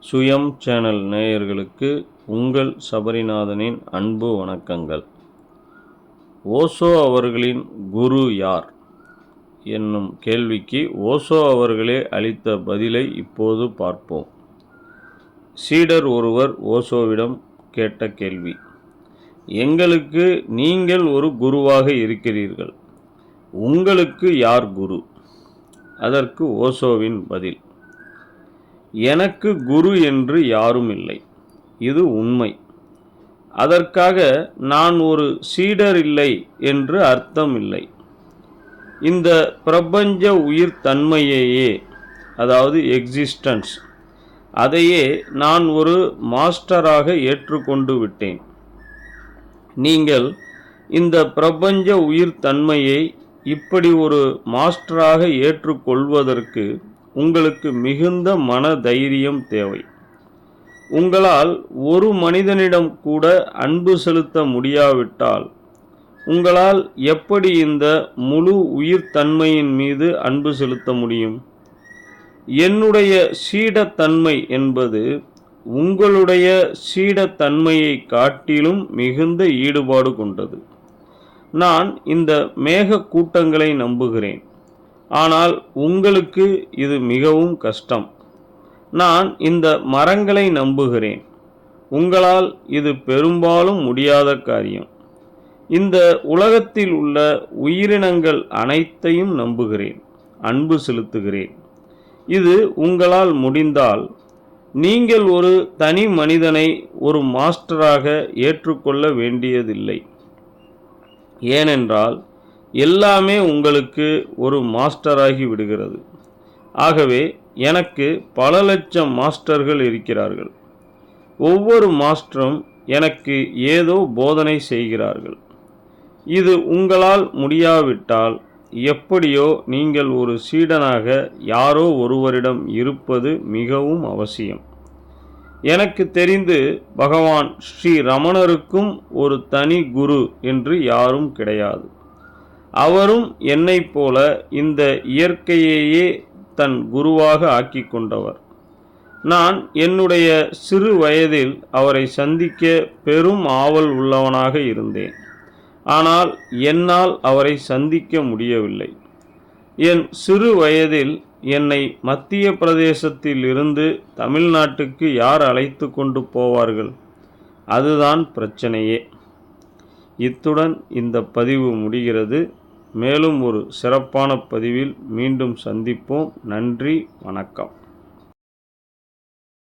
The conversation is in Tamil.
சுயம் சேனல் நேயர்களுக்கு உங்கள் சபரிநாதனின் அன்பு வணக்கங்கள். ஓஷோ அவர்களின் குரு யார் என்னும் கேள்விக்கு ஓஷோ அவர்களே அளித்த பதிலை இப்போது பார்ப்போம். சீடர் ஒருவர் ஓஷோவிடம் கேட்ட கேள்வி: எங்களுக்கு நீங்கள் ஒரு குருவாக இருக்கிறீர்கள், உங்களுக்கு யார் குரு? அதற்கு ஓஷோவின் பதில்: எனக்கு குரு என்று யாரும் இல்லை, இது உண்மை. அதற்காக நான் ஒரு சீடர் இல்லை என்று அர்த்தம் இல்லை. இந்த பிரபஞ்ச உயிர் தன்மையையே, அதாவது எக்ஸிஸ்டன்ஸ், அதையே நான் ஒரு மாஸ்டராக ஏற்றுக்கொண்டு விட்டேன். நீங்கள் இந்த பிரபஞ்ச உயிர் தன்மையை இப்படி ஒரு மாஸ்டராக ஏற்றுக்கொள்வதற்கு உங்களுக்கு மிகுந்த மன தைரியம் தேவை. உங்களால் ஒரு மனிதனிடம் கூட அன்பு செலுத்த முடியாவிட்டால் உங்களால் எப்படி இந்த முழு உயிர் தன்மையின் மீது அன்பு செலுத்த முடியும்? என்னுடைய சீடத்தன்மை என்பது உங்களுடைய சீடத்தன்மையை காட்டிலும் மிகுந்த ஈடுபாடு கொண்டது. நான் இந்த மேக கூட்டங்களை நம்புகிறேன், ஆனால் உங்களுக்கு இது மிகவும் கஷ்டம். நான் இந்த மரங்களை நம்புகிறேன், உங்களால் இது பெரும்பாலும் முடியாத காரியம். இந்த உலகத்தில் உள்ள உயிரினங்கள் அனைத்தையும் நம்புகிறேன், அன்பு செலுத்துகிறேன். இது உங்களால் முடிந்தால் நீங்கள் ஒரு தனி மனிதனை ஒரு மாஸ்டராக ஏற்றுக்கொள்ள வேண்டியதில்லை. ஏனென்றால் எல்லாமே உங்களுக்கு ஒரு மாஸ்டராகி விடுகிறது. ஆகவே எனக்கு பல லட்சம் மாஸ்டர்கள் இருக்கிறார்கள். ஒவ்வொரு மாஸ்டரும் எனக்கு ஏதோ போதனை செய்கிறார்கள். இது உங்களால் முடியாவிட்டால் எப்படியோ நீங்கள் ஒரு சீடனாக யாரோ ஒருவரிடம் இருப்பது மிகவும் அவசியம். எனக்கு தெரிந்து பகவான் ஸ்ரீ ரமணருக்கும் ஒரு தனி குரு என்று யாரும் கிடையாது. அவரும் என்னைப் போல இந்த இயற்கையையே தன் குருவாக ஆக்கி கொண்டவர். நான் என்னுடைய சிறு வயதில் அவரை சந்திக்க பெரும் ஆவல் உள்ளவனாக இருந்தேன். ஆனால் என்னால் அவரை சந்திக்க முடியவில்லை. என் சிறு வயதில் என்னை மத்திய பிரதேசத்தில் இருந்து தமிழ்நாட்டுக்கு யார் அழைத்து கொண்டு போவார்கள்? அதுதான் பிரச்சனையே. இத்துடன் இந்த பதிவு முடிகிறது. மேலும் ஒரு சிறப்பான பதிவில் மீண்டும் சந்திப்போம். நன்றி, வணக்கம்.